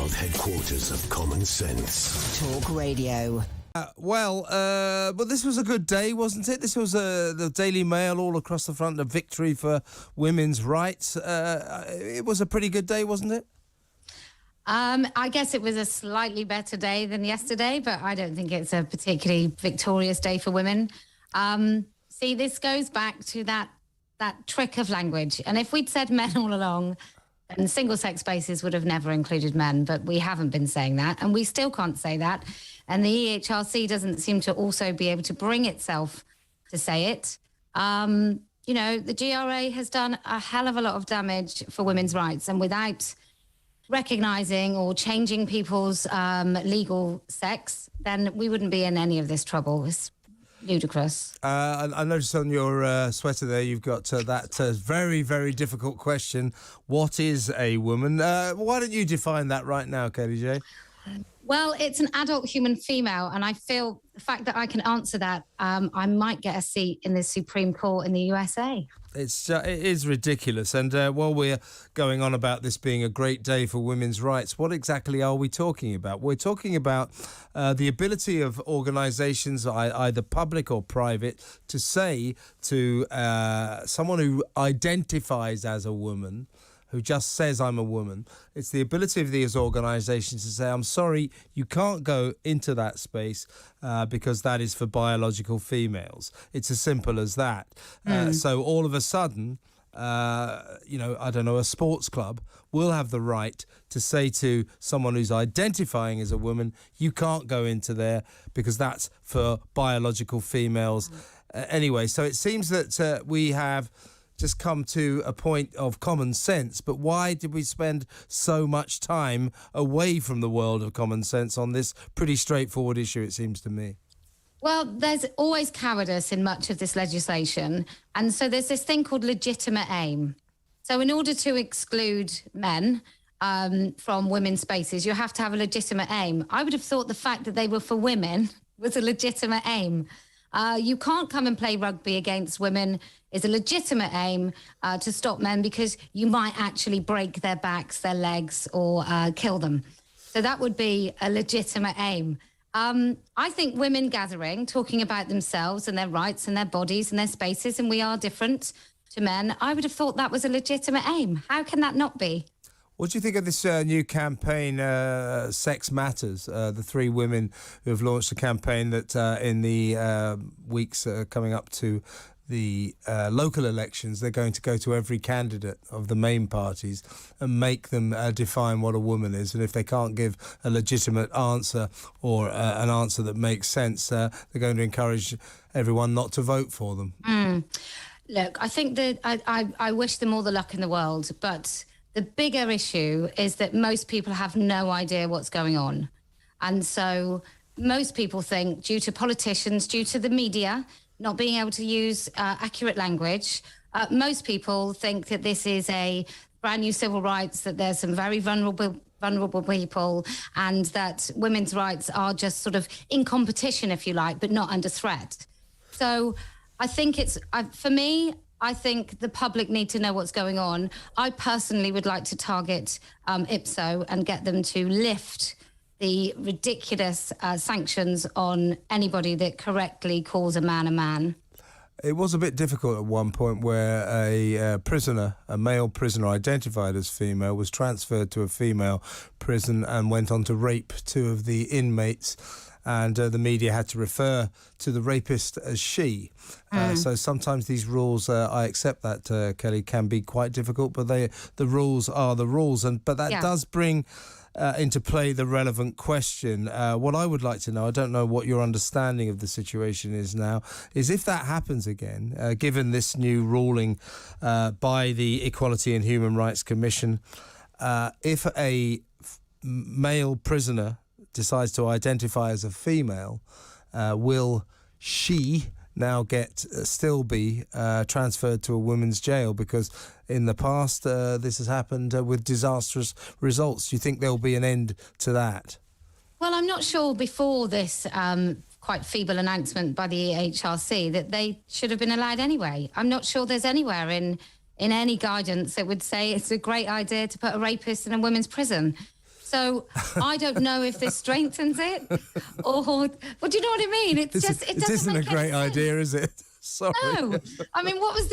world headquarters of common sense. Talk Radio. But this was a good day, wasn't it? This was the Daily Mail all across the front, a victory for women's rights. It was a pretty good day, wasn't it? I guess it was a slightly better day than yesterday, but I don't think it's a particularly victorious day for women. See, this goes back to that trick of language. And if we'd said men all along, then single-sex spaces would have never included men, but we haven't been saying that, and we still can't say that. And the EHRC doesn't seem to also be able to bring itself to say it. The GRA has done a hell of a lot of damage for women's rights, and without recognising or changing people's legal sex, then we wouldn't be in any of this trouble. It's ludicrous. I noticed on your sweater there you've got that very, very difficult question. What is a woman? Why don't you define that right now, Kellie-Jay? Well, it's an adult human female, and I feel the fact that I can answer that, I might get a seat in the Supreme Court in the USA. It is ridiculous. And while we're going on about this being a great day for women's rights, what exactly are we talking about? We're talking about the ability of organisations, either public or private, to say to someone who identifies as a woman, who just says I'm a woman, it's the ability of these organisations to say, I'm sorry, you can't go into that space because that is for biological females. It's as simple as that. So all of a sudden, I don't know, a sports club will have the right to say to someone who's identifying as a woman, you can't go into there because that's for biological females. Anyway, so it seems that we have just come to a point of common sense, but why did we spend so much time away from the world of common sense on this pretty straightforward issue, it seems to me? Well, there's always cowardice in much of this legislation, and so there's this thing called legitimate aim. So in order to exclude men from women's spaces, you have to have a legitimate aim. I would have thought the fact that they were for women was a legitimate aim. You can't come and play rugby against women is a legitimate aim to stop men because you might actually break their backs, their legs, or kill them. So that would be a legitimate aim. I think women gathering, talking about themselves and their rights and their bodies and their spaces, and we are different to men, I would have thought that was a legitimate aim. How can that not be? What do you think of this new campaign, Sex Matters? The three women who have launched a campaign that in the weeks coming up to the local elections, they're going to go to every candidate of the main parties and make them define what a woman is. And if they can't give a legitimate answer or an answer that makes sense, they're going to encourage everyone not to vote for them. Look, I think that I wish them all the luck in the world, but the bigger issue is that most people have no idea what's going on. And so most people think, due to politicians, due to the media not being able to use accurate language, most people think that this is a brand new civil rights, that there's some very vulnerable people, and that women's rights are just sort of in competition, if you like, but not under threat. So I think for me, I think the public need to know what's going on. I personally would like to target IPSO and get them to lift the ridiculous sanctions on anybody that correctly calls a man a man. It was a bit difficult at one point where a male prisoner identified as female was transferred to a female prison and went on to rape two of the inmates. And the media had to refer to the rapist as she. So sometimes these rules, I accept that, Kelly, can be quite difficult, but the rules are the rules. But that does bring into play the relevant question. What I would like to know, I don't know what your understanding of the situation is now, is if that happens again, given this new ruling by the Equality and Human Rights Commission, if a male prisoner decides to identify as a female, will she now still be transferred to a women's jail? Because in the past this has happened with disastrous results. Do you think there'll be an end to that? Well, I'm not sure before this quite feeble announcement by the EHRC that they should have been allowed anyway. I'm not sure there's anywhere in any guidance that would say it's a great idea to put a rapist in a women's prison. So I don't know if this strengthens it or, well, do you know what I mean? It isn't a great idea, is it? Sorry. No, I mean, what was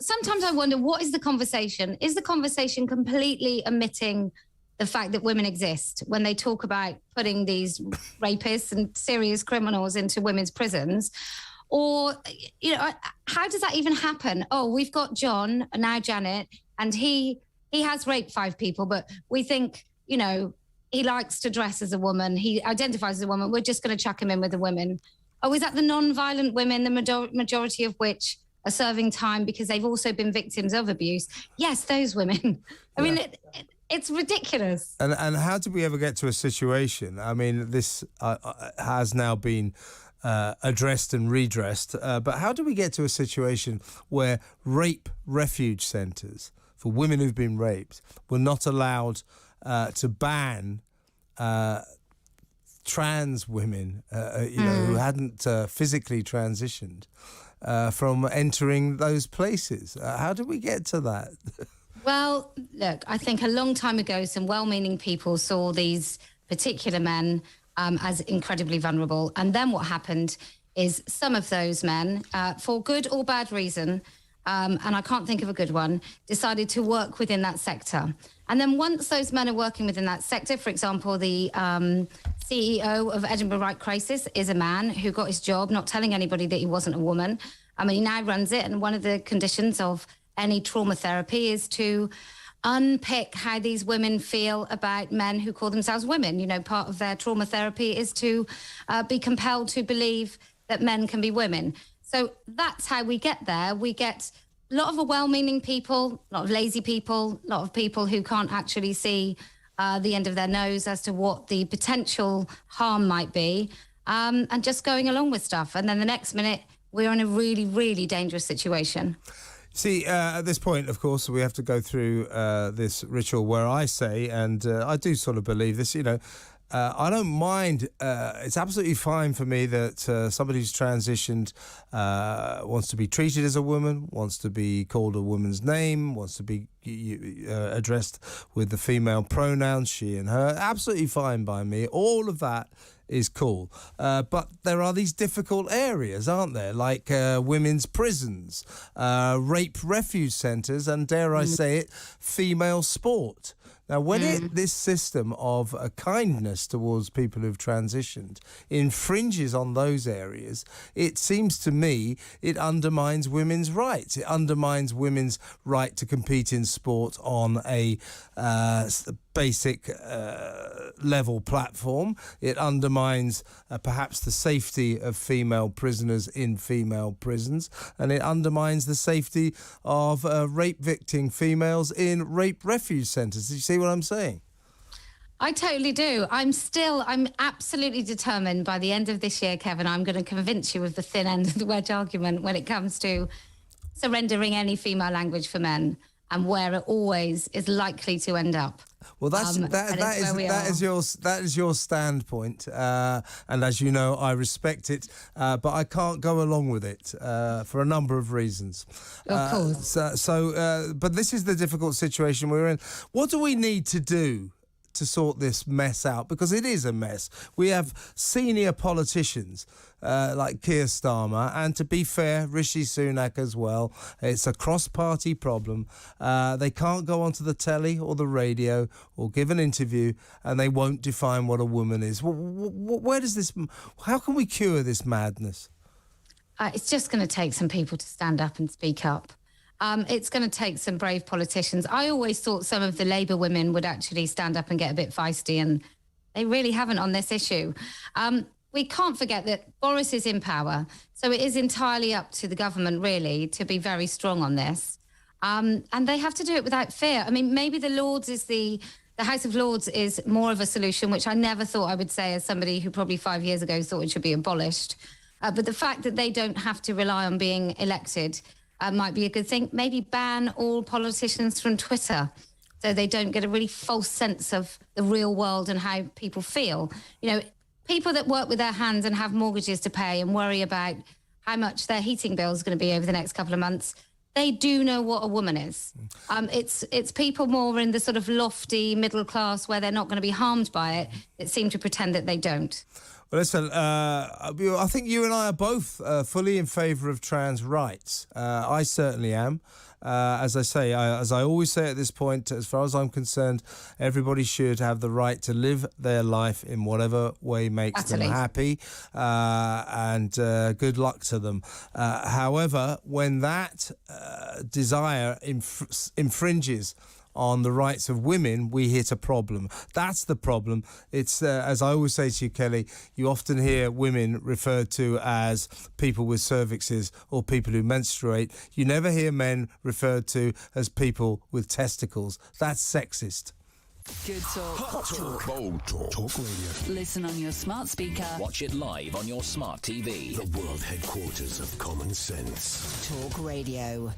sometimes I wonder, what is the conversation? Is the conversation completely omitting the fact that women exist when they talk about putting these rapists and serious criminals into women's prisons? Or, how does that even happen? Oh, we've got John, now Janet, and he has raped 5 people, but we think, he likes to dress as a woman. He identifies as a woman. We're just going to chuck him in with the women. Oh, is that the non-violent women, the majority of which are serving time because they've also been victims of abuse? Yes, those women. I mean, it's ridiculous. And how did we ever get to a situation? I mean, this has now been addressed and redressed, but how do we get to a situation where rape refuge centres for women who've been raped were not allowed to ban trans women, who hadn't physically transitioned from entering those places? How did we get to that? Well, look, I think a long time ago, some well-meaning people saw these particular men as incredibly vulnerable. And then what happened is some of those men, for good or bad reason, and I can't think of a good one, decided to work within that sector. And then once those men are working within that sector, for example, the CEO of Edinburgh Right Crisis is a man who got his job not telling anybody that he wasn't a woman. I mean, he now runs it. And one of the conditions of any trauma therapy is to unpick how these women feel about men who call themselves women. Part of their trauma therapy is to be compelled to believe that men can be women. So that's how we get there. We get a lot of well-meaning people, a lot of lazy people, a lot of people who can't actually see the end of their nose as to what the potential harm might be, and just going along with stuff. And then the next minute, we're in a really, really dangerous situation. See, at this point, of course, we have to go through this ritual where I say, and I do sort of believe this, I don't mind. It's absolutely fine for me that somebody who's transitioned wants to be treated as a woman, wants to be called a woman's name, wants to be addressed with the female pronouns, she and her. Absolutely fine by me. All of that is cool. But there are these difficult areas, aren't there? Like women's prisons, rape refuge centres, and dare I say it, female sport. Now, when this system of kindness towards people who've transitioned infringes on those areas, it seems to me it undermines women's rights. It undermines women's right to compete in sport on a basic level platform. It undermines perhaps the safety of female prisoners in female prisons, and it undermines the safety of rape victim females in rape refuge centres. Do you see what I'm saying? I totally do. I'm absolutely determined by the end of this year, Kevin, I'm going to convince you of the thin end of the wedge argument when it comes to surrendering any female language for men and where it always is likely to end up. Well, that is your standpoint, and as you know, I respect it, but I can't go along with it for a number of reasons. Of course. But this is the difficult situation we're in. What do we need to do to sort this mess out? Because it is a mess. We have senior politicians like Keir Starmer, and to be fair, Rishi Sunak as well. It's a cross-party problem. They can't go onto the telly or the radio or give an interview, and they won't define what a woman is. Where does this? How can we cure this madness? It's just going to take some people to stand up and speak up. It's going to take some brave politicians. I always thought some of the Labour women would actually stand up and get a bit feisty, and they really haven't on this issue. We can't forget that Boris is in power, so it is entirely up to the government, really, to be very strong on this. And they have to do it without fear. I mean, maybe the House of Lords is more of a solution, which I never thought I would say as somebody who probably 5 years ago thought it should be abolished. But the fact that they don't have to rely on being elected might be a good thing. Maybe ban all politicians from Twitter so they don't get a really false sense of the real world and how people feel. People that work with their hands and have mortgages to pay and worry about how much their heating bill is going to be over the next couple of months, they do know what a woman is. It's people more in the sort of lofty middle class where they're not going to be harmed by it that seem to pretend that they don't. Well, listen, I think you and I are both fully in favour of trans rights. I certainly am. As I say, as I always say at this point, as far as I'm concerned, everybody should have the right to live their life in whatever way makes them happy, and good luck to them. However, when that desire infringes on the rights of women, we hit a problem. That's the problem. It's, as I always say to you, Kelly, you often hear women referred to as people with cervixes or people who menstruate. You never hear men referred to as people with testicles. That's sexist. Good talk. Hot talk. Bold talk. Talk radio. Listen on your smart speaker. Watch it live on your smart TV. The world headquarters of common sense. Talk radio.